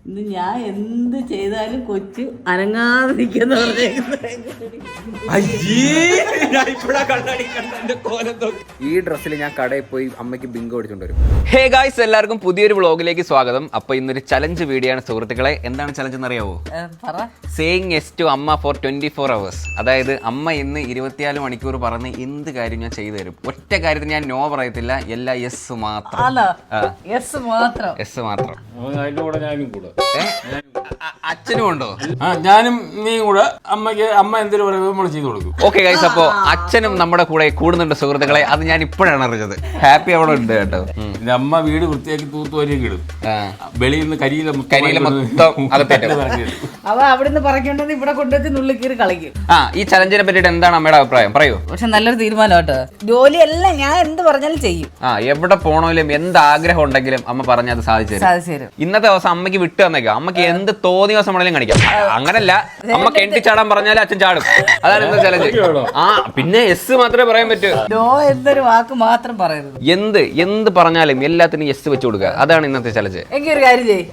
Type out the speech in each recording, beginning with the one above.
ഇന്ന് ഞാൻ എന്ത് ചെയ്താലും കൊച്ചു അനങ്ങാതെ നിൽക്കുന്ന ഈ ഡ്രസ്സിൽ ഞാൻ കടയിൽ പോയി അമ്മയ്ക്ക് ബിങ്കോ അടിച്ചോണ്ട് വരും. ഹേ ഗായ്സ്, എല്ലാവർക്കും പുതിയൊരു വ്ളോഗിലേക്ക് സ്വാഗതം. അപ്പൊ ഇന്നൊരു ചലഞ്ച് വീഡിയോ ആണ് സുഹൃത്തുക്കളെ. എന്താണ് ചലഞ്ച് എന്ന് അറിയാവോ? സേയിങ് യെസ് ടു അമ്മ ഫോർ 24 hours. അതായത് അമ്മ ഇന്ന് 24 മണിക്കൂർ പറഞ്ഞ് എന്ത് കാര്യം ഞാൻ ചെയ്തു തരും. ഒറ്റ കാര്യത്തിന് ഞാൻ നോ പറയത്തില്ല, എല്ലാ യെസ് മാത്രം. യെസ് മാത്രം. അച്ഛനും ഉണ്ടോ? ഞാനും നീയും കൂടെ അമ്മ എന്തിനു പറയുന്നത് നമ്മൾ ചെയ്തു കൊടുക്കും. ഓക്കെ ഗൈസ്, അപ്പോ അച്ഛനും നമ്മുടെ കൂടെ കൂടുന്നുണ്ട് സുഹൃത്തുക്കളെ. അത് ഞാൻ ഇപ്പോഴാണ് അറിഞ്ഞത്. ഹാപ്പി അവിടെ ഉണ്ട് കേട്ടോ. അമ്മ വീട് വൃത്തിയാക്കി തൂത്തുവരെയൊക്കെ ഇടും. വെളിയിൽ നിന്ന് കരിയില മൊത്തം അവിടുന്ന് പറക്കേണ്ടത് ഇവിടെ കൊണ്ടുവച്ച് നുള്ളി കീറി കളിക്കും. ഈ ചലഞ്ചിനെ പറ്റിയിട്ട് എന്താണ് അമ്മയുടെ അഭിപ്രായം? പറയൂ. പക്ഷെ നല്ലൊരു തീരുമാനം കേട്ടോ. ജോലിയെല്ലാം ഞാൻ എന്ത് പറഞ്ഞാലും ചെയ്യും. എവിടെ പോണോലും എന്ത് ആഗ്രഹം ഉണ്ടെങ്കിലും അമ്മ പറഞ്ഞ അത് സാധിച്ചു തരും. ഇന്നത്തെ ദിവസം അമ്മയ്ക്ക് വിട്ടു തന്നേക്കാം. അമ്മയ്ക്ക് എന്ത് തോന്നിയ ദിവസം വേണമെങ്കിലും കാണിക്കാം. അങ്ങനല്ല, അമ്മ കെട്ടി ചാടാൻ പറഞ്ഞാലും അച്ഛൻ ചാടും. അതാണ് ഇന്നത്തെ ചലഞ്ച്. പിന്നെ എസ് മാത്രമേ പറയാൻ പറ്റൂ. നോ എന്നൊരു വാക്ക് മാത്രം പറയരുത്. എന്ത് പറഞ്ഞാലും എല്ലാത്തിനും എസ് വെച്ച് കൊടുക്കുക. അതാണ് ഇന്നത്തെ ചലഞ്ച്. എനിക്ക് ഒരു കാര്യം ചെയ്യും,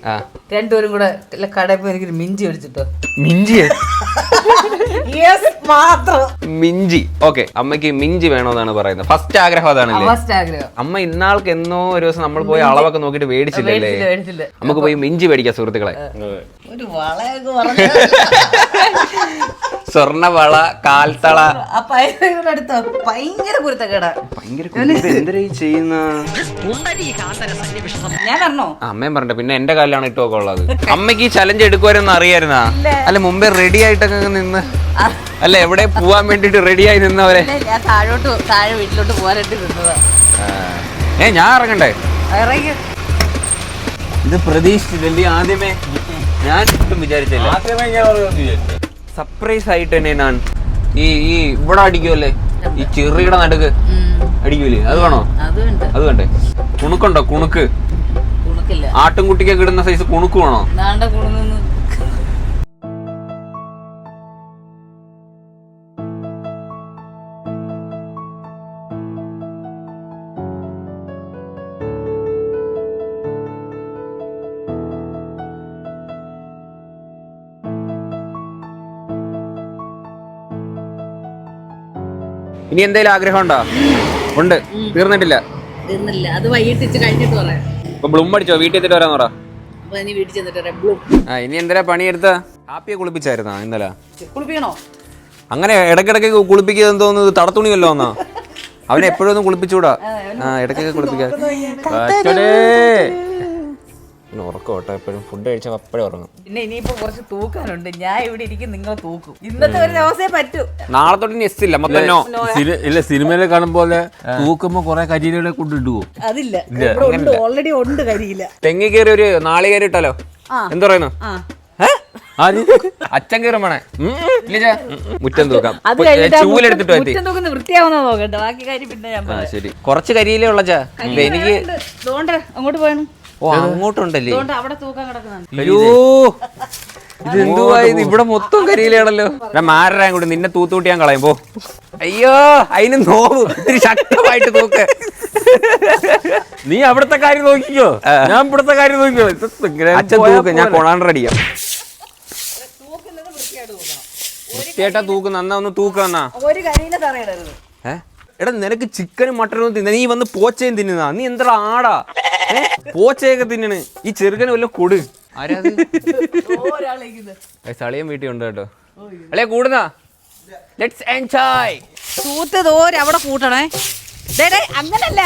രണ്ടുപേരും കൂടെ കടയിൽ പോയി എനിക്കൊരു മിഞ്ചി അടിച്ചിട്ടോ. മിഞ്ചി മാത്രം മിഞ്ചി. ഓക്കെ, അമ്മയ്ക്ക് മിഞ്ചി വേണോന്നാണ് പറയുന്നത്. ഫസ്റ്റ് ആഗ്രഹം അതാണല്ലേ. അമ്മ ഇന്നാൾക്ക് എന്നോ ഒരു ദിവസം നമ്മൾ പോയി അളവൊക്കെ നോക്കിട്ട് മേടിച്ചില്ലല്ലേ. നമുക്ക് പോയി മിഞ്ചി മേടിക്കാം സുഹൃത്തുക്കളെ. ഒരു വളയൊക്കെ പറഞ്ഞു, സ്വർണ്ണവള, കാൽത്തള. ഭയങ്കര കുരുത്തക്കേടാ. ഞാൻ പറഞ്ഞോ? അമ്മയും പറഞ്ഞ പിന്നെ എന്റെ കാലിലാണ് ഇട്ടൊക്കെ ഉള്ളത്. അമ്മയ്ക്ക് ഈ ചലഞ്ച് എടുക്കുവാരെന്ന് അറിയായിരുന്നാ? അല്ല, മുമ്പേ റെഡി ആയിട്ടൊക്കെ നിന്ന് അല്ല, എവിടെ പോവാൻ വേണ്ടിട്ട് റെഡിയായി നിന്നവരെ. ഞാൻ താഴെ വീട്ടിലോട്ട് പോകാനായിട്ട് നിന്നതാ. ഞാൻ ഇറങ്ങണ്ടേ? ഇത് പ്രതീക്ഷിച്ചില്ലേ ആദ്യമേ? ഞാൻ ഒട്ടും വിചാരിച്ചില്ല. സർപ്രൈസ് ആയിട്ട് തന്നെ ഞാൻ ഈ ഇവിടെ അടിക്കുമല്ലേ, ഈ ചെറിയുടെ നടുക്ക് അടിക്കൂലേ, അത് വേണോ? അത് വേണ്ടേ? കുണുക്കുണ്ടോ? കുണുക്ക് ആട്ടുംകുട്ടിക്കൊക്കെ ഇടുന്ന സൈസ് കുണുക്ക് വേണോ? ഇനി എന്തെങ്കിലും ആഗ്രഹം ഉണ്ടോ? ഉണ്ട്. തീർന്നിട്ടില്ല. അത് വൈകിട്ട് കഴിഞ്ഞിട്ട് പറയാം. ഇപ്പൊ ബ്ലൂം അടിച്ചോ? വീട്ടിൽ എത്തിട്ട് വരാന്ന് പറ. ഇനി എന്തിനാ പണിയെടുത്ത? ഹാപ്പിയെ കുളിപ്പിച്ചായിരുന്നാ ഇന്നലെ? കുളിപ്പിക്കണോ? അങ്ങനെ ഇടയ്ക്കിടയ്ക്ക് കുളിപ്പിക്കുക തോന്നുന്നത് തടത്തുണിയല്ലോ എന്നാ. അവനെ എപ്പോഴും ഒന്നും കുളിപ്പിച്ചൂടാ. ഇടയ്ക്കൊക്കെ കുളിപ്പിക്കാ. ഉറക്കോട്ടെ, എപ്പോഴും ഫുഡ് കഴിച്ചാൽ അപ്പോഴേ ഉറങ്ങും. പിന്നെ ഇനിയിപ്പോ കുറച്ച് തൂക്കാനുണ്ട്. ഞാൻ ഇവിടെ ഇരിക്കും, നിങ്ങൾ തൂക്കും. ഇന്നത്തെ ഒരു ദിവസമേ പറ്റൂ. നാളെ തൊട്ട് എസ് ഇല്ല, മൊത്തം ഇല്ല. സിനിമയിലെ കാണുമ്പോലെ തൂക്കുമ്പോ കൊറേ കരിയിലെ കൊണ്ടിടുവോ? അതില്ല, ഓൾറെഡി ഉണ്ട് കരിയില്ല. തെങ്ങി കയറി ഒരു നാളെ കയറി ഇട്ടാലോ? എന്താ പറയുന്നു? അച്ഛൻ കയറുമ്പോണേ മുറ്റം തൂക്കാം. ചൂലെടുത്തിട്ട് വൃത്തിയാവുന്ന നോക്കട്ടെ. ബാക്കി കാര്യം പിന്നെ ഞാൻ ശരി. കുറച്ച് കരിയിലേ ഉള്ള എനിക്ക് അങ്ങോട്ട് പോയാണ്. ഓ, അങ്ങോട്ടുണ്ടല്ലേ? അവിടെ തൂക്കാൻ കിടക്കുന്നുണ്ട്. അയ്യോ, ഇത് എന്തുവാ ഇത്? ഇവിടെ മൊത്തം കരിയിലാണല്ലോ. ഞാൻ മാറാൻ കൂടി നിന്നെ തൂത്തുകൂട്ടി ഞാൻ കളയും. പോ. അയ്യോ, അതിന് നോവ്. ഇത്തിരി ശക്തമായിട്ട് തൂക്ക്. നീ അവിടുത്തെ കാര്യം നോക്കിക്കോ, ഞാൻ ഇവിടുത്തെ കാര്യം നോക്കിക്കോ. അച്ഛൻ തൂക്ക്, ഞാൻ കൊണാണ്ടർ അടിക്കാം. വൃത്തിയായിട്ടാ തൂക്കുന്ന. അന്നാ ഒന്ന് തൂക്കാന്നാ. ഒരു കരിയില തറയിടരുത്. എടാ, നിനക്ക് ചിക്കനും മട്ടനും തിന്ന, നീ വന്ന് പോച്ചയും തിന്നുന്ന. നീ എന്താ ആടാ? പോച്ചയൊക്കെ തിന്നണ്. ഈ ചെറുക്കന് വല്ല കൊടു. ആരാത്? സളിയും വീട്ടിൽ ഉണ്ട് കേട്ടോ. അല്ലേ കൂടുന്ന? Let's enjoy. തൂത്ത് തോരെ അവിടെ കൂട്ടണേ. അങ്ങനല്ല,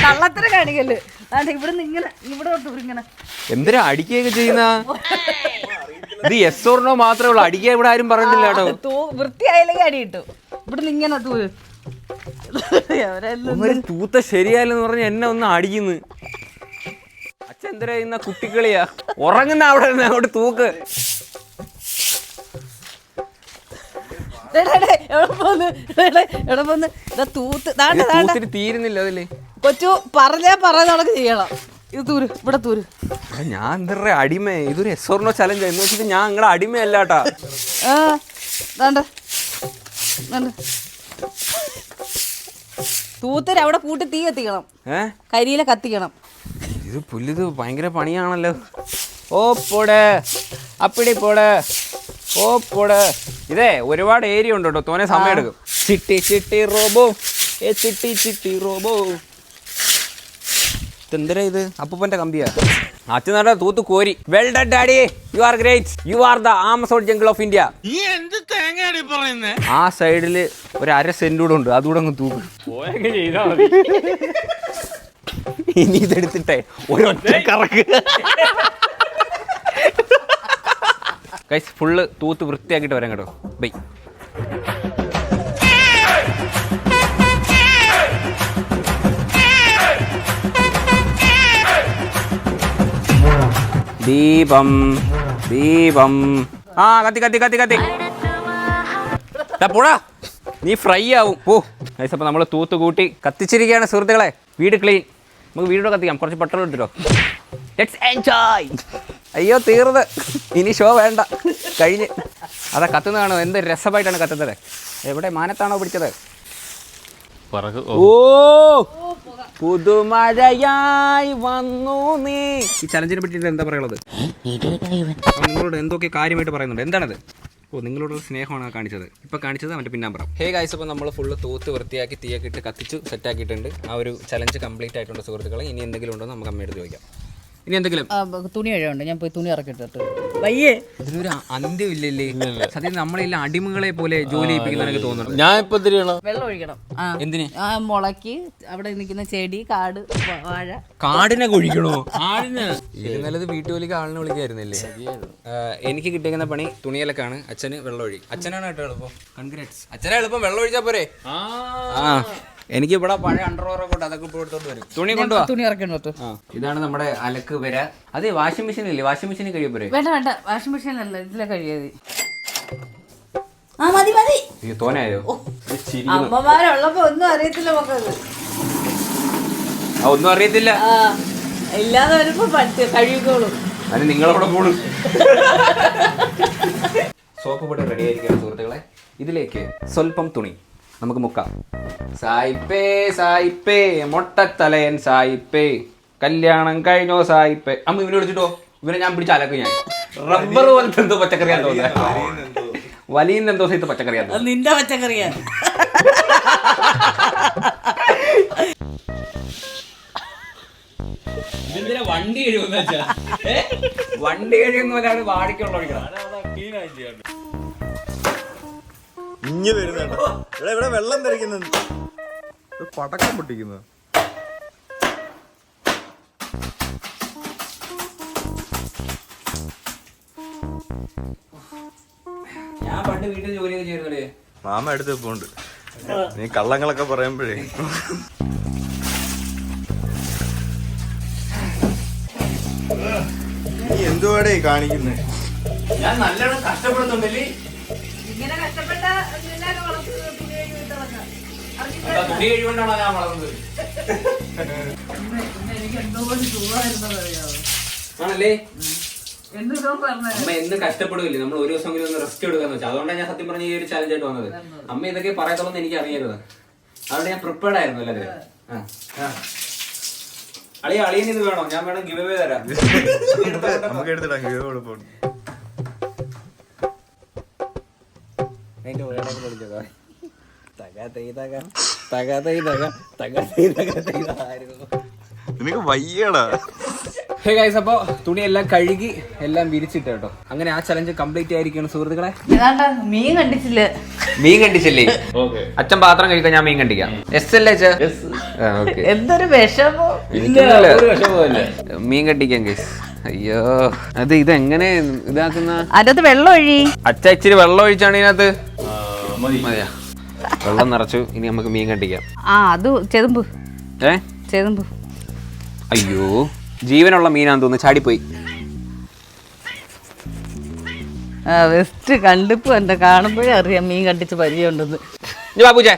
കള്ളത്തിന് കാണിക്കല്. ഇവിടുന്ന് ഇങ്ങനെ ഇങ്ങനെ എന്തിനാ അടിക്കുകയൊക്കെ ചെയ്യുന്ന? ഇത് യെസ് ഓർ നോ മാത്രമേ ഉള്ളൂ. അടിക്കുക ഇവിടെ ആരും പറഞ്ഞിട്ടില്ല കേട്ടോ. വൃത്തിയായില്ലെങ്കിൽ അടി കിട്ടും. ഇവിടുന്ന് ഇങ്ങനെ തൂത്ത ശരിയായില്ലെന്ന് പറഞ്ഞ എന്നെ ഒന്ന് അടിക്കുന്നു. അച്ഛൻ എന്തിനാ ഇന്ന കുട്ടിക്കളിയാ? ഉറങ്ങുന്ന അവിടെ അങ്ങോട്ട് തൂക്ക്. തീരുന്നില്ല അതല്ലേ കൊച്ചു. പറയുന്നതൊക്കെ ചെയ്യണം. ഇത് തൂര്, ഇവിടെ തൂര്. ഞാൻ എന്താ അടിമ? ഇതൊരു എസ് ഓർ നോ ചലഞ്ച് എന്ന് വെച്ചിട്ട് ഞാൻ നിങ്ങളെ അടിമയല്ലാട്ടാ. തൂത്തര് അവിടെ കൂട്ടി തീ കത്തിക്കണം. കരിയില കത്തിക്കണം. ഇത് പുല്ലിത് ഭയങ്കര പണിയാണല്ലോ. ഓ പോട് അപ്പിടി പോട് ഓ പോട്. ഇതേ ഒരുപാട് ഏരിയ ഉണ്ട് കേട്ടോ, തോനെ സമയം എടുക്കും. ചിട്ടി ചിട്ടി റോബോ ഏ ചിട്ടി ചിട്ടി റോബോ. ഇതെന്തരാ ഇത്? അപ്പൂപ്പന്റെ കമ്പിയാ. അച്ഛനാ തൂത്ത് കോരി. Well done daddy, you are great, you are the Amazon jungle of India. ആ സൈഡില് ഒരു 1/2 സെന്റ് കൂടെ ഉണ്ട്, അതുകൂടെ അങ്ങ് തൂക്കും. ഇനി ഇതെടുത്തിട്ടേ ഒരൊറ്റ കറക്ക്. ഗയ്സ് ഫുള്ള് തൂത്ത് വൃത്തിയാക്കിയിട്ട് വരാം കേട്ടോ. ബൈ. ദീപം ദീപം. ആ കത്തി കത്തി കത്തി കത്തി. പോടാ, നീ ഫ്രൈ ആവും. ഓ ഗയ്സ്, അപ്പോൾ നമ്മൾ തൂത്ത് കൂട്ടി കത്തിച്ചിരിക്കുകയാണ് സുഹൃത്തുക്കളെ. വീട് ക്ലീൻ. നമുക്ക് വീടോടെ കത്തിക്കാം. കുറച്ച് പെട്രോൾ ഇട്ടിട്ടോ. Let's enjoy. അയ്യോ തീർന്ന്, ഇനി ഷോ വേണ്ട, കഴിഞ്ഞ്. അതാ കത്തുന്ന കാണോ, എന്ത് രസമായിട്ടാണ് കത്തുന്നത്. എവിടെ മാനത്താണോ പിടിച്ചത്? ഓ പുതുമഴയായി വന്നു നീ. ഈ ചലഞ്ചിനെ പറ്റിയിട്ട് എന്താ പറയുള്ളത്? നിങ്ങളോട് എന്തൊക്കെ കാര്യമായിട്ട് പറയുന്നുണ്ട്. എന്താണത്? ഓ നിങ്ങളോടുള്ള സ്നേഹമാണ് കാണിച്ചത്. ഇപ്പം കാണിച്ചത് അവൻ്റെ പിന്നാമ്പറം. ഹേ ഗായ്സ്, അപ്പോൾ നമ്മൾ ഫുള്ള് തൂത്ത് വൃത്തിയാക്കി തീയൊക്കെ ഇട്ട് കത്തിച്ചു സെറ്റാക്കിയിട്ടുണ്ട്. ആ ഒരു ചലഞ്ച് കംപ്ലീറ്റ് ആയിട്ടുണ്ട് സുഹൃത്തുക്കളെ. ഇനി എന്തെങ്കിലും ഉണ്ടോ നമുക്ക് അമ്മയോട് ചോദിക്കാം. ഇനി എന്തെങ്കിലും തുണി കഴിയുണ്ട്, ഞാൻ പോയി തുണി ഇറക്കിട്ടിട്ട് വയ്യേ. ഇതിനൊരു അന്ത്യം ഇല്ലല്ലേ? സത്യം നമ്മളില്ല അടിമകളെ പോലെ ജോലി ചെയ്യിപ്പിക്കുന്ന തോന്നുന്നു. ഞാൻ ഇപ്പൊ വെള്ളം ഒഴിക്കണം. എന്തിന്? മുളയ്ക്ക് അവിടെ നിൽക്കുന്ന ചെടി, കാട്, വാഴ. കാടിനൊക്കെ ഒഴിക്കണോ? നല്ലത് വീട്ടുജോലിക്ക് ആളിനെ വിളിക്കായിരുന്നില്ലേ? എനിക്ക് കിട്ടിയിരിക്കുന്ന പണി തുണിയിലൊക്കെയാണ്. അച്ഛന് വെള്ളം ഒഴി. അച്ഛനാണ് കേട്ടോ എളുപ്പം. കൺഗ്രാറ്റ്സ്. അച്ഛനെ എളുപ്പം വെള്ളം ഒഴിച്ചാ പോരെ. എനിക്ക് ഇവിടെ പഴയ അണ്ടർവെയറൊക്കെ ഉണ്ട്, അതൊക്കെ ഇപ്പോൾ എടുത്തോണ്ട് വരും. തുണി കൊണ്ടുപോവാ. തുണി ഇറക്കണം. ഇതാണ് നമ്മുടെ അലക്ക് വര. അതെ, വാഷിംഗ് മെഷീൻ ഇല്ലേ? വാഷിംഗ് മെഷീനിൽ കഴിയുമ്പോഴേ. വേണ്ട വേണ്ട, വാഷിംഗ് മെഷീനല്ല, ഇതിലെ കഴിയത്. മതി മതി. തോനായോ? അമ്മമാരുള്ളപ്പോ ഒന്നും അറിയത്തില്ല മക്കൾക്ക്. ഒന്നും അറിയത്തില്ല. ഇല്ലാതെ വരുമ്പോ കഴിയുകയുള്ളൂ. അതിന് നിങ്ങളവിടെ പോണു. സോപ്പ് പൊടി റെഡി ആയിരിക്കണം സുഹൃത്തുക്കളെ. ഇതിലേക്ക് സ്വല്പം തുണി നമുക്ക് മുക്കാം. സായിപ്പേ സായിപ്പേ മൊട്ടത്തലയൻ സായിപ്പേ, കല്യാണം കഴിഞ്ഞോ സായിപ്പേ. അമ്മ ഇവനെ വിളിച്ചിട്ടോ, ഇവനെ ഞാൻ പിടിച്ച അലക്കും. ഞാൻ റബ്ബർ പോലത്തെ എന്തോ പച്ചക്കറിയാന്ന് തോന്നുന്നത്. വലിയ എന്തോ സഹിත പച്ചക്കറിയാന്ന്. നിന്റെ പച്ചക്കറിയാ. വണ്ടി കഴിയുന്ന വണ്ടി കഴിയുന്ന ഒരാൾ വാടിക്കുള്ള ഇഞ്ഞ് വരുന്നുണ്ടോ? ഇവിടെ വെള്ളം തെറിക്കുന്നത്, പടക്കം പൊട്ടിക്കുന്നത്. ഞാൻ പണ്ട് വീട്ടിൽ ജോലിയൊക്കെ ചെയ്യുന്നേ. മാമ അടുത്ത് പോണ്ട്. നീ കള്ളങ്ങളൊക്കെ പറയുമ്പോഴേ നീ എന്തുവാടേ കാണിക്കുന്നേ? ഞാൻ നല്ലോണം കഷ്ടപ്പെടുന്നുണ്ടല്ലേ. തുണി കഴിവുകൊണ്ടാണോ ഞാൻ വളർന്നത്? ആണല്ലേ? അമ്മ എന്ന് കഷ്ടപ്പെടില്ലേ, നമ്മൾ ഒരു ദിവസം ഒന്ന് റെസ്റ്റ് എടുക്കാന്ന് വെച്ചാൽ. അതുകൊണ്ടാണ് ഞാൻ സത്യം പറഞ്ഞ ഈ ഒരു ചലഞ്ച് ആയിട്ട് വന്നത്. അമ്മ ഇതൊക്കെ പറയത്തുള്ളൂ എനിക്ക് അറിയരുത്. അതുകൊണ്ട് ഞാൻ പ്രിപ്പയർഡ് ആയിരുന്നു എല്ലാവരും. അളിയൻ ഇത് വേണോ? ഞാൻ വേണം ഗിവ് അവേ തരാം. നമുക്ക് എടുത്തിടാം ഗിവ് അവേ കൊടുക്കും. നിനക്ക് വയ്യടാ. ഹേ ഗൈസ്, അപ്പോൾ തുണിയെല്ലാം കഴുകി എല്ലാം വിരിച്ചിട്ട് കേട്ടോ. അങ്ങനെ ആ ചലഞ്ച് കംപ്ലീറ്റ് ആയിരിക്കുകയാണ് സുഹൃത്തുക്കളെ. മീൻ കണ്ടിച്ചില്ലേ? മീൻ കണ്ടിച്ചില്ലേ? അച്ഛൻ പാത്രം കഴിക്കാൻ ഞാൻ മീൻ കണ്ടിക്കാം. എസ് അല്ലേ? എന്തൊരു വിഷമോ. മീൻ കണ്ടിക്കാം ഗൈസ്. അയ്യോ, അത് ഇതെങ്ങനെ ഇതാക്കുന്ന? അതിനകത്ത് വെള്ളം ഒഴി. അച്ഛ ഇച്ചിരി വെള്ളം ഒഴിച്ചാണ് ഇതിനകത്ത്. മതിയാ, വെള്ളം നിറച്ചു. ഇനി നമുക്ക് മീൻ കണ്ടിക്കാം. അത് ചെതുമ്പ്. ചെതുമ്പ്. അയ്യോ, ജീവനുള്ള മീനാന്ന് തോന്നുന്നു, ചാടിപ്പോയി. വെസ്റ്റ് കണ്ടിപ്പോ എന്താ കാണുമ്പോഴേ അറിയാം മീൻ കണ്ടിച്ച് പരിചയമുണ്ടെന്ന്. പൂച്ച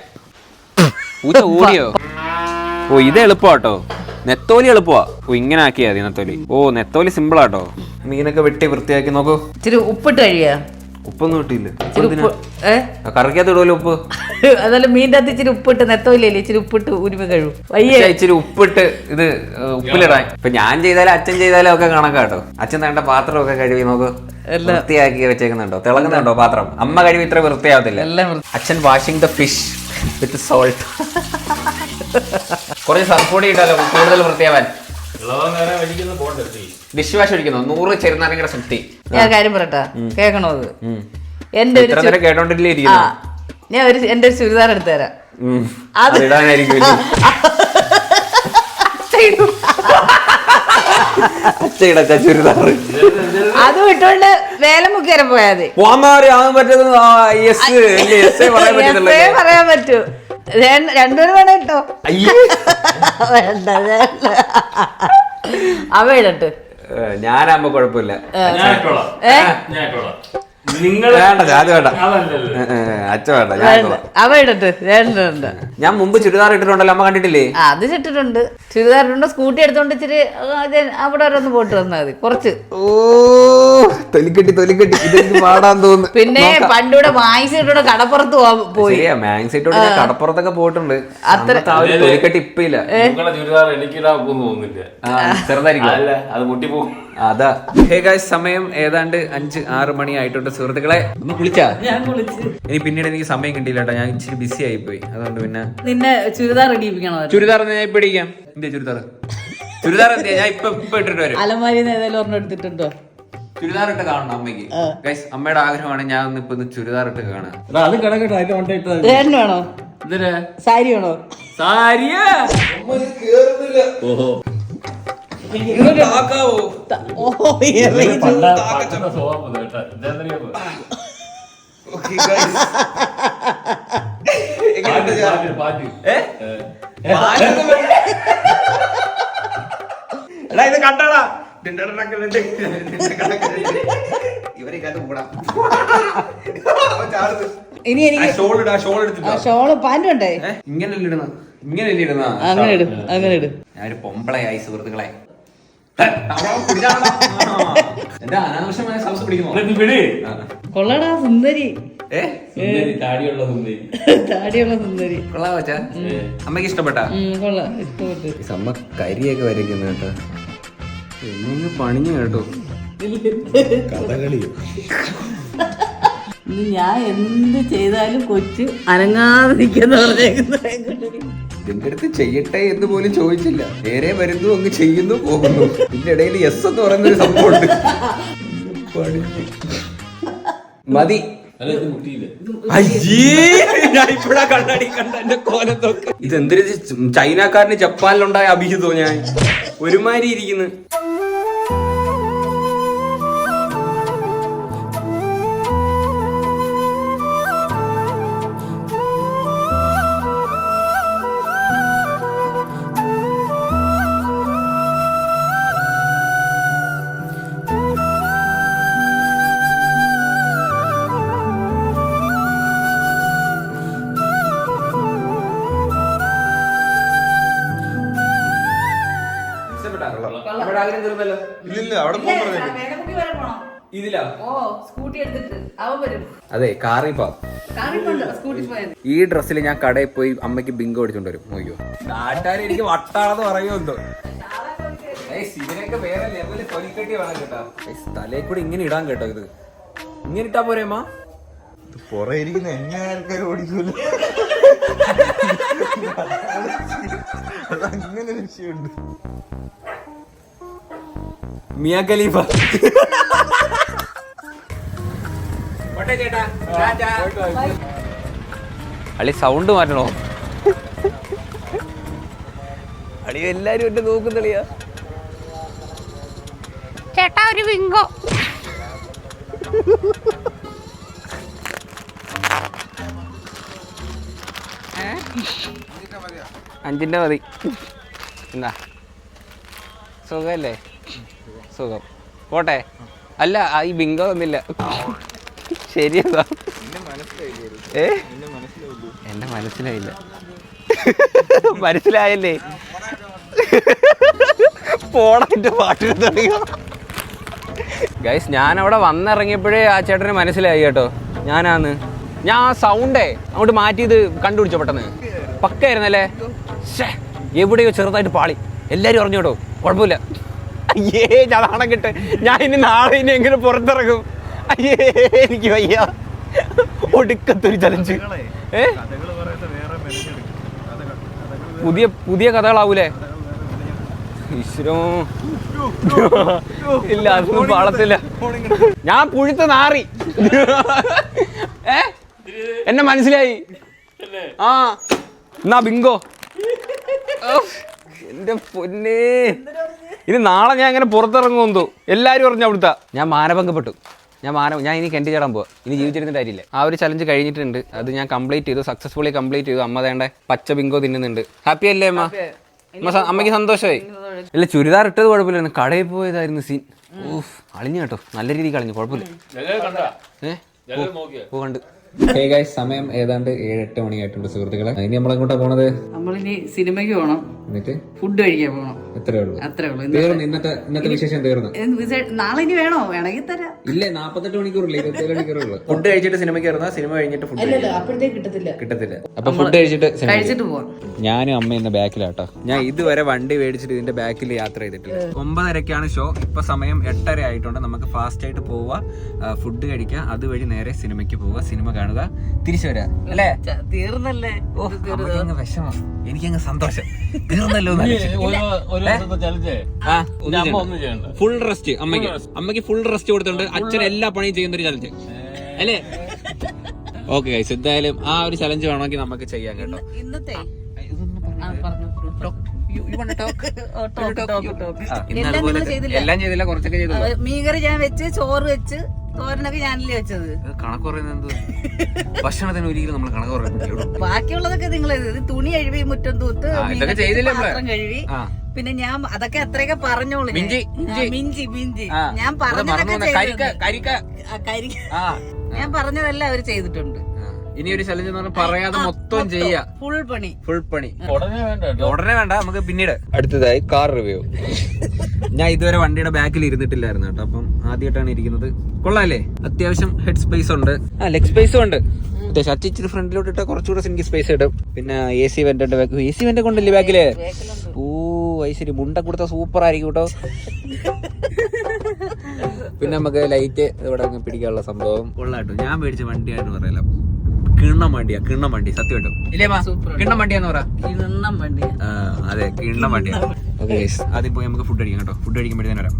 ഓടിയോ? ഓ ഇത് എളുപ്പാട്ടോ, നെത്തോലി എളുപ്പമാ. ഓ ഇങ്ങനെ ആക്കിയാ മതി നെത്തോലി. ഓ നെത്തോലി സിമ്പിൾ ആട്ടോ. മീനൊക്കെ വെട്ടി വൃത്തിയാക്കി നോക്കൂ. ഇച്ചിരി ഉപ്പിട്ട് കഴിയാ. ഉപ്പൊന്നും കിട്ടിയില്ല. ഇച്ചിരി ഉപ്പ് കറിക്കകത്ത് ഇടുമല്ലോ ഉപ്പ്. അതല്ല മീൻ്റെ അകത്ത് ഇച്ചിരി ഉപ്പിട്ട് നെത്തോയില്ലേ ഇച്ചിരി ഉപ്പിട്ട് ഉരുമ കഴിവും വയ്യ. ഇച്ചിരി ഉപ്പിട്ട് ഇത് ഉപ്പിലിടാൻ. ഇപ്പൊ ഞാൻ ചെയ്താലും അച്ഛൻ ചെയ്താലും ഒക്കെ കണക്കാട്ടോ. അച്ഛൻ വേണ്ട പാത്രമൊക്കെ കഴുകി നോക്ക് വൃത്തിയാക്കി വെച്ചേക്കുന്നുണ്ടോ, തിളങ്ങുന്നുണ്ടോ പാത്രം. അമ്മ കഴിവ് ഇത്ര വൃത്തിയാവത്തില്ല. അച്ഛൻ washing the fish with salt. കുറച്ച് സർഫോടി ഇട്ടാലോ കൂടുതൽ വൃത്തിയാവാൻ. ഡിഷ് വാഷ് ഒഴിക്കുന്നു 100 ചെറുനാരങ്ങയുടെ ശക്തി. ഞാൻ കാര്യം പറയട്ടാ, കേക്കണോ അത്? എന്റെ ഒരു കേട്ടോണ്ടില്ലേ ഞാൻ എന്റെ ഒരു ചുരിദാർ എടുത്തു തരാം. അതിടാനായിരിക്കും ചുരിദാർ. അത് വിട്ടോണ്ട് വേലമുക്ക് വരെ പോയാതി പറയാൻ പറ്റൂ. രണ്ടുപേരും വേണം കേട്ടോ. വേണ്ട അവ ഇടട്ട്. ഞാനാകുമ്പോ കുഴപ്പമില്ല. അവ ഇടട്ട്. ഞാൻ മുമ്പ് ചുരിദാർ ഇട്ടിട്ടുണ്ടല്ലോ, അമ്മ കണ്ടിട്ടില്ലേ? അത് ഇട്ടിട്ടുണ്ട്. ചുരിദാർ ഇട്ടുണ്ട്. സ്കൂട്ടി എടുത്തോണ്ട് ഇച്ചിരി അവിടെ വരെ ഒന്ന് പോയിട്ട് വന്നാൽ മതി കുറച്ച്. തൊലിക്കെട്ടി ഇതെനിക്ക് പാടാൻ തോന്നുന്നു. പിന്നെ പണ്ടിവിടെ മാക്സിട്ടോടെ കടപ്പുറത്ത് പോയി. മാക്സിട്ടോടെ കടപ്പുറത്തൊക്കെ പോയിട്ടുണ്ട്. അത്ര തൊലിക്കെട്ടി ഇപ്പൊ ഇല്ല. ചെറുതായിരിക്കും, അത് മുട്ടിപ്പോകും. അതാ. ഹേ ഗൈസ്, സമയം ഏതാണ്ട് 5-6 മണി ആയിട്ടുണ്ട് സുഹൃത്തുക്കളെ. ഒന്ന് കുളിച്ചാ? ഇനി പിന്നീട് എനിക്ക് സമയം കിട്ടിയില്ല കേട്ടോ, ഞാൻ ഇച്ചിരി ബിസി ആയി പോയി. അതുകൊണ്ട് പിന്നെ നിന്നെ ചുരിദാർ ഇടിപ്പിക്കണോ? ചുരിദാർ ഞാൻ ഇപ്പൊ ഇടിക്കാം. എന്തിയാ ചുരിദാർ എന്തിയാ? ഞാൻ ഇപ്പൊ ഇട്ടിട്ട് വരും. അലമാരിന്ന് ഏതായാലും ഒരെണ്ണം എടുത്തിട്ടുണ്ടോ? ചുരിദാർ ഇട്ട് കാണണം അമ്മയ്ക്ക്. ഗൈസ്, അമ്മയുടെ ആഗ്രഹമാണ് ഞാൻ ഇപ്പൊ ചുരിദാർ ഇട്ട് കാണാൻ. വേണോ? സാരി വേണോ? സാരിയാ? ഓഹോ, ഇത് കണ്ടാടാ ഇനി എനിക്ക് ഷോള് പാൻറ് ഉണ്ടേ. ഇങ്ങനല്ലേ ഇടുന്ന? അങ്ങനെ ഇട്. ഞാനൊരു പൊമ്പളയായി സുഹൃത്തുക്കളെ. എന്റെ അനാവശ്യമായ സൗസ് പിടിക്കുമോ? കൊള്ളടാ സുന്ദരി. താടിയുള്ള സുന്ദരി. കൊള്ളാ വെച്ചാ? അമ്മക്ക് ഇഷ്ടപ്പെട്ടാ? കൊള്ളാം, ഇഷ്ടപ്പെട്ടു. അമ്മ കരിയൊക്കെ വരയ്ക്കുന്നു കേട്ടോ. എന്നെ പണിഞ്ഞു കേട്ടോ. ഞാൻ എന്ത് ചെയ്താലും കൊച്ചു അനങ്ങാതെ നിൽക്കുന്ന ഇതിന്റെ അടുത്ത് ചെയ്യട്ടെ എന്ന് പോലും ചോദിച്ചില്ല. നേരെ വരുന്നു, അങ്ങ് ചെയ്യുന്നു, പോകുന്നു. ഇതിന്റെ ഇടയിൽ യെസ് എന്ന് പറയുന്നൊരു സംഭവമുണ്ട്. മതി. ഇതെന്തൊരു ചൈനക്കാരന് ജപ്പാനിലുണ്ടായ അഭിഹിതോ? ഞാൻ ഒരുമാതിരി ഇരിക്കുന്നു. അതെ, കാറിൽ പോവാം. ഈ ഡ്രസ്സിൽ ഞാൻ കടയിൽ പോയി അമ്മയ്ക്ക് ബിങ്കോ അടിച്ചോണ്ട് വരും. നോക്കിയോ, നാട്ടുകാർ എനിക്ക് വട്ടാണെന്ന് പറയുമെന്തോ. ഇതിനൊക്കെ വേറെ ലെവല് തൊലിക്കെട്ടി വേണം കേട്ടോ. തലയിൽ കൂടെ ഇങ്ങനെ ഇടാൻ കേട്ടോ. ഇത് ഇങ്ങനെ ഇട്ടാ പോരേമ്മ? പുറയിരിക്കുന്ന എന്നെ ആൾക്കാർ ഓടിക്കൂല. അതങ്ങനെ വിഷയമുണ്ട്. മിയ ഖലീഫ. അളി സൗണ്ട് മാറ്റണോ? അളി എല്ലാരും എന്നെ നോക്കുന്നില്ല. ചേട്ടാ ഒരു വിങ്കോ. അഞ്ചിന്റെ മതി. എന്താ സുഖല്ലേ? സുഖം. പോട്ടെ. അല്ല, ഈ ബിങ്കോ ഒന്നില്ല. ശരിയെന്താ? എന്നെ മനസ്സിലായില്ല. മനസ്സിലായല്ലേ? പോടാ, എന്റെ പാട്ടിന് തുടങ്ങിയോ? ഗൈസ് ഞാൻ അവിടെ വന്നിറങ്ങിയപ്പോഴേ ആ ചേട്ടന് മനസ്സിലായി കേട്ടോ ഞാനാന്ന്. ഞാൻ ആ സൗണ്ടേ അങ്ങോട്ട് മാറ്റിയത് കണ്ടുപിടിച്ചോ പെട്ടെന്ന്. പക്കായിരുന്നല്ലേ? എവിടെയോ ചെറുതായിട്ട് പാളി. എല്ലാവരും അറിഞ്ഞു കേട്ടോ, കുഴപ്പമില്ല. അയ്യേ അതാണ് കിട്ടെ. ഞാൻ ഇനി നാളെ ഇനി എങ്ങനെ പുറത്തിറങ്ങും? അയ്യേ എനിക്ക് വയ്യ. ഒടുക്കത്തൊരു ചലഞ്ച്. പുതിയ കഥകളാവൂലേ? ഈശ്വരോ ഇല്ല, അതൊന്നും പാളത്തില്ല. ഞാൻ പുഴുത്ത നാറി. എന്നെ മനസ്സിലായി. ആ എന്നാ ബിങ്കോ. എന്റെ പൊന്നേ, ഇനി നാളെ ഞാൻ എങ്ങനെ പുറത്തിറങ്ങുമെന്തോ. എല്ലാരും പറഞ്ഞു അവിടുത്തെ. ഞാൻ മാനഭംഗപ്പെട്ടു. ഞാൻ ഇനി കിണറ്റി ചാടാൻ പോവാ. ഇനി ജീവിച്ചിരുന്നിട്ട് കാര്യമില്ല. ആ ഒരു ചലഞ്ച് കഴിഞ്ഞിട്ടുണ്ട്. അത് ഞാൻ കംപ്ലീറ്റ് ചെയ്തു, സക്സസ്ഫുള്ളി കംപ്ലീറ്റ് ചെയ്തു. അമ്മ വേണ്ട പച്ച ബിങ്കോ തിന്നുന്നുണ്ട്. ഹാപ്പി അല്ലേ അമ്മ? അമ്മയ്ക്ക് സന്തോഷമായി. ഇല്ല, ചുരിദാർ ഇട്ടത് കുഴപ്പമില്ലായിരുന്നു, കടയിൽ പോയതായിരുന്നു സീൻ. ഊഫ്, അളിഞ്ഞു കേട്ടോ, നല്ല രീതിയിൽ കളഞ്ഞു, കുഴപ്പമില്ല. കണ്ട്. സമയം ഏതാണ്ട് 7-8 മണിയായിട്ടുണ്ട് സുഹൃത്തുക്കളെ. ഇനി നമ്മളെങ്ങോട്ടാ പോണത്? നമ്മളിനി സിനിമയ്ക്ക് പോകണം, എന്നിട്ട് ഫുഡ് കഴിക്കാൻ പോകണം. അത്രേ ഉള്ളൂ. ഇന്നത്തെ വിശേഷം തീർന്നു. നാളെ ഇനി വേണോ? വേണമെങ്കിൽ തരാം. ഇല്ലേ, 48 മണിക്കൂറില്ലേ, 27 മണിക്കൂറുള്ളൂ. ഫുഡ് കഴിച്ചിട്ട് സിനിമയ്ക്ക് ഇറങ്ങാം, സിനിമ കഴിഞ്ഞിട്ട് ഫുഡ് കിട്ടത്തില്ല. അപ്പൊ ഫുഡ് കഴിച്ചിട്ട് പോവാം. ഞാനും അമ്മ ഇന്ന് ബാക്കിലാട്ടോ. ഞാൻ ഇതുവരെ വണ്ടി മേടിച്ചിട്ട് ഇതിന്റെ ബാക്കിൽ യാത്ര ചെയ്തിട്ടില്ല. 9:30ക്കാണ് ഷോ. ഇപ്പൊ സമയം 8:30 ആയിട്ടുണ്ട്. നമുക്ക് ഫാസ്റ്റ് ആയിട്ട് പോവാ, ഫുഡ് കഴിക്കാം, അതുവഴി നേരെ സിനിമയ്ക്ക് പോവുക, സിനിമ കാണുക, തിരിച്ചു വരാ. അല്ലേ? തീർന്നല്ലേ? വിഷമം, എനിക്കങ്ങ് സന്തോഷം. തീർന്നല്ലോ. ഫുൾ റെസ്റ്റ് അമ്മയ്ക്ക് ഫുൾ റെസ്റ്റ് കൊടുത്തോണ്ട് അച്ഛൻ എല്ലാ പണിയും ചെയ്യുന്ന ഒരു ചലഞ്ച് അല്ലേ? ഓക്കെ ഗൈസ്, എന്തായാലും ആ ഒരു ചലഞ്ച് വേണമെങ്കിൽ നമുക്ക് ചെയ്യാം കേട്ടോ. എല്ലാം ചെയ്തില്ല, കുറച്ചൊക്കെ ചെയ്തു. മീൻകറി ഞാൻ വെച്ച്, ചോറ് വെച്ച്, തോരനൊക്കെ ഞാനല്ലേ വെച്ചത്. കണക്ക് പറയുന്നത് ഭക്ഷണത്തിന് ഒരിക്കലും നമ്മൾ കണക്ക് പറയുന്നില്ല. ബാക്കിയുള്ളതൊക്കെ നിങ്ങൾ തുണി കഴുകി, മുറ്റം തൂത്ത്, പാത്രം കഴുകി, പിന്നെ ഞാൻ അതൊക്കെ അത്രയൊക്കെ പറഞ്ഞോളൂ. മിഞ്ചി ഞാൻ ഞാൻ പറഞ്ഞതെല്ലാം അവര് ചെയ്തിട്ടുണ്ട്. ഇനി ഒരു ചലഞ്ച് എന്ന് പറഞ്ഞാൽ പറയാതെ മൊത്തം ചെയ്യാ. ഫുൾ പണി ഉടനെ വേണ്ട, നമുക്ക് പിന്നീട്. അടുത്തതായി കാർ റിവ്യൂ. ഞാൻ ഇതുവരെ വണ്ടിയുടെ ബാക്കിൽ ഇരുന്നിട്ടില്ലായിരുന്നു കേട്ടോ, അപ്പം ആദ്യമായിട്ടാണ് ഇരിക്കുന്നത്. കൊള്ളാല്ലേ? അത്യാവശ്യം ഹെഡ് സ്പേസ് ഉണ്ട്, ലെഗ് സ്പേസും ഉണ്ട്. അത്യാവശ്യം ഇച്ചിരി ഫ്രണ്ടിലോട്ട് ഇട്ടാൽ കുറച്ചുകൂടെ എനിക്ക് സ്പേസ് കിട്ടും. പിന്നെ AC went back, AC went കൊണ്ടല്ലേ ബാക്കില്? ഓ ശരി, മുണ്ട കൊടുത്ത സൂപ്പർ ആയിരിക്കും കേട്ടോ. പിന്നെ നമുക്ക് ലൈറ്റ് ഇവിടെ പിടിക്കാനുള്ള സംഭവം കൊള്ളാട്ടോ. ഞാൻ മേടിച്ച വണ്ടിയായിട്ട് പറയല, കിണ്ണം വണ്ടി സത്യമായിട്ടും ഇല്ലേ മാ? കിണ്ണം വണ്ടിയാന്ന് പറ. അതെ, കിണ്ണം വണ്ടിയാ. ഓക്കെ, ആദ്യം പോയി നമുക്ക് ഫുഡ് കഴിക്കാം കേട്ടോ. ഫുഡ് കഴിക്കുമ്പോഴത്തേനും വരാം.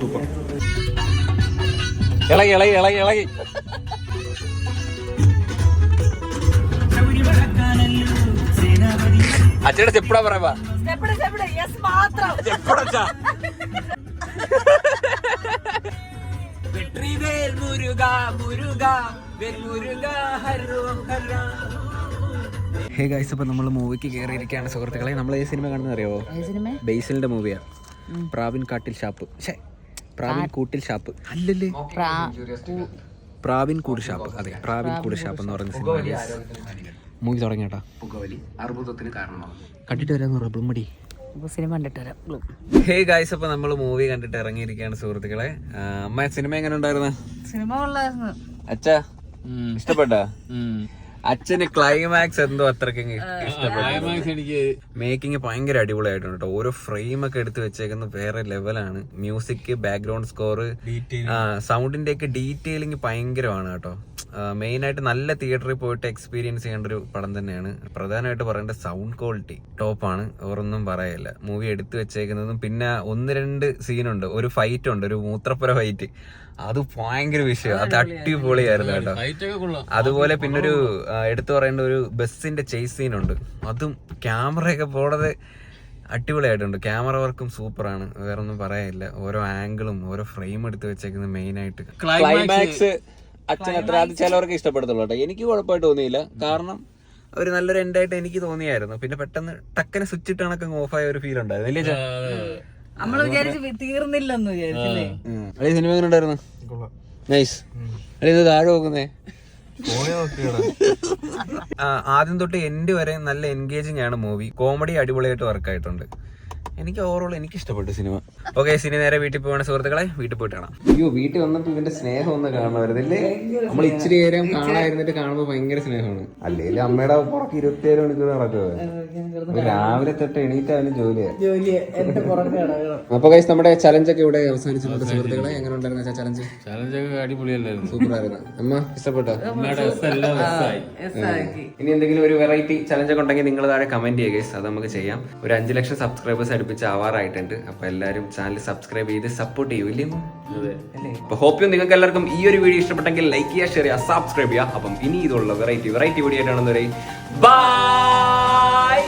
സൂപ്പർ. ഇളകി അച്ഛയുടെ സ്റ്റെപ്പടാ പറയാ. ഹേ ഗൈസ്, അപ്പൊ നമ്മൾ മൂവിക്ക് കയറിയിരിക്കുകയാണ് സുഹൃത്തുക്കളെ. നമ്മൾ ഈ സിനിമ കാണുന്നത് അറിയാവോ? ബേസിലിന്റെ മൂവിയാണ്. പ്രാവിൻ കൂട്ടിൽ ഷാപ്പ് അല്ലല്ലേ? പ്രാവിൻ കൂട് ഷാപ്പ്. അതെ, പ്രാവിൻ കൂട് ഷാപ്പ് എന്ന് പറയുന്ന സിനിമ മൂവി തുടങ്ങിയേട്ടാ. കണ്ടിട്ട് വരാന്ന് പറഞ്ഞു മടി. സിനിമ കണ്ടിട്ട് വരാം. ഹേ ഗൈസ്, അപ്പൊ നമ്മള് മൂവി കണ്ടിട്ട് ഇറങ്ങിയിരിക്കുകയാണ് സുഹൃത്തുക്കളെ. അമ്മ സിനിമ എങ്ങനെ ഉണ്ടായിരുന്നു? സിനിമ കൊള്ളായിരുന്നു. അച്ഛാ ഇഷ്ടപ്പെട്ടാ? അച്ഛന് ക്ലൈമാക്സ് എന്തോ അത്രയ്ക്ക് ഇഷ്ടപ്പെട്ടു. മേക്കിംഗ് ഭയങ്കര അടിപൊളിയായിട്ടുണ്ട് കേട്ടോ. ഓരോ ഫ്രെയിം ഒക്കെ എടുത്ത് വെച്ചേക്കുന്ന വേറെ ലെവലാണ്. മ്യൂസിക്, ബാക്ക്ഗ്രൗണ്ട് സ്കോർ, സൗണ്ടിന്റെ ഒക്കെ ഡീറ്റെയിലിംഗ് ഭയങ്കരമാണ് കേട്ടോ. മെയിൻ ആയിട്ട് നല്ല തിയേറ്ററിൽ പോയിട്ട് എക്സ്പീരിയൻസ് ചെയ്യേണ്ട ഒരു പടം തന്നെയാണ്. പ്രധാനമായിട്ട് പറയേണ്ട സൗണ്ട് ക്വാളിറ്റി ടോപ്പാണ്, വേറൊന്നും പറയല്ല. മൂവി എടുത്തു വെച്ചേക്കുന്നതും പിന്നെ 1-2 സീനുണ്ട്. ഒരു ഫൈറ്റ് ഉണ്ട്, ഒരു മൂത്രപ്പുര ഫൈറ്റ്, അത് ഭയങ്കര വിഷയം. അത് അടിപൊളിയായിരുന്നു കേട്ടോ. അതുപോലെ പിന്നെ ഒരു എടുത്തു പറയേണ്ട ഒരു ബസ്സിന്റെ ചേസ് സീനുണ്ട്, അതും ക്യാമറയൊക്കെ പോണത് അടിപൊളിയായിട്ടുണ്ട്. ക്യാമറ വർക്കും സൂപ്പറാണ്, വേറൊന്നും പറയാനില്ല. ഓരോ ആംഗിളും ഓരോ ഫ്രെയിം എടുത്ത് വെച്ചേക്കുന്നത് മെയിൻ ആയിട്ട്. ക്ലൈമാക്സ് അച്ഛൻ അത്ര അത് ചിലവർക്ക് ഇഷ്ടപ്പെടുത്തുള്ളൂ കേട്ടോ. എനിക്ക് കുഴപ്പമായിട്ട് തോന്നിയില്ല, കാരണം ഒരു നല്ലൊരു എൻഡായിട്ട് എനിക്ക് തോന്നിയായിരുന്നു. പിന്നെ പെട്ടെന്ന് ടക്കനെ സ്വിച്ച് ഇട്ട് കണക്ക് ഓഫായ ഒരു ഫീൽ ഉണ്ടായിരുന്നു. തീർന്നില്ലെന്ന് വിചാരിച്ചില്ലേ? സിനിമ എങ്ങനെ ഉണ്ടായിരുന്നു? നൈസ്. ഇത് താഴെ നോക്കുന്നേ. ആദ്യം തൊട്ട് എൻഡ് വരെ നല്ല എൻഗേജിങ് ആണ് മൂവി. കോമഡി അടിപൊളിയായിട്ട് വർക്ക് ആയിട്ടുണ്ട്. എനിക്ക് ഓവറോൾ എനിക്ക് ഇഷ്ടപ്പെട്ടു സിനിമ. ഓക്കെ, സിനി നേരെ വീട്ടിൽ പോവാണ് സുഹൃത്തുക്കളെ. വീട്ടിൽ പോയിട്ട് കാണാം. അയ്യോ, വീട്ടിൽ വന്നപ്പോ ഇവന്റെ സ്നേഹം ഒന്ന് കാണുമായിരുന്നില്ലേ? നമ്മൾ ഇച്ചിരി നേരം കാണാതിരുന്നിട്ട് കാണുമ്പോ ഭയങ്കര സ്നേഹമാണ്. അല്ലെങ്കിൽ അമ്മയുടെ പുറക്ക് 27 മണിക്കൂർ നടക്കുക. രാവിലെ തൊട്ട് എണീറ്റ് അവന് ജോലിയാണ്. അപ്പൊ ഗൈസ്, നമ്മുടെ ചലഞ്ച് ഒക്കെ ഇവിടെ അവസാനിച്ചിട്ടുണ്ട് സുഹൃത്തുക്കളെ. എങ്ങനെ ഉണ്ടായിരുന്നു ചലഞ്ച്? ചലഞ്ചൊക്കെ അടിപൊളിയല്ലായിരുന്നു. സൂപ്പർ ആയിരുന്നു. അമ്മ ഇഷ്ടപ്പെട്ടോ? ഇനി എന്തെങ്കിലും ഒരു വെറൈറ്റി ചലഞ്ച് ഒക്കെ ഉണ്ടെങ്കിൽ നിങ്ങൾ താഴെ കമന്റ് ചെയ്യുക ഗൈസ്. അത് നമുക്ക് ചെയ്യാം. ഒരു 5 ലക്ഷം സബ്സ്ക്രൈബേഴ്സ് അടുപ്പിച്ച് ആവാറായിട്ടുണ്ട്. അപ്പൊ എല്ലാവരും ചാനൽ സബ്സ്ക്രൈബ് ചെയ്ത് സപ്പോർട്ട് ചെയ്യൂല്ലേ? അപ്പൊ ഹോപ്പ് നിങ്ങൾക്ക് എല്ലാവർക്കും ഈ ഒരു വീഡിയോ ഇഷ്ടപ്പെട്ടെങ്കിൽ ലൈക്ക് ചെയ്യുക, ഷെയർ ചെയ്യുക, സബ്സ്ക്രൈബ് ചെയ്യുക. അപ്പം ഇനി ഇതുള്ള വെറൈറ്റി വീഡിയോ ആയിട്ടാണെന്ന് പറയും. ബൈ.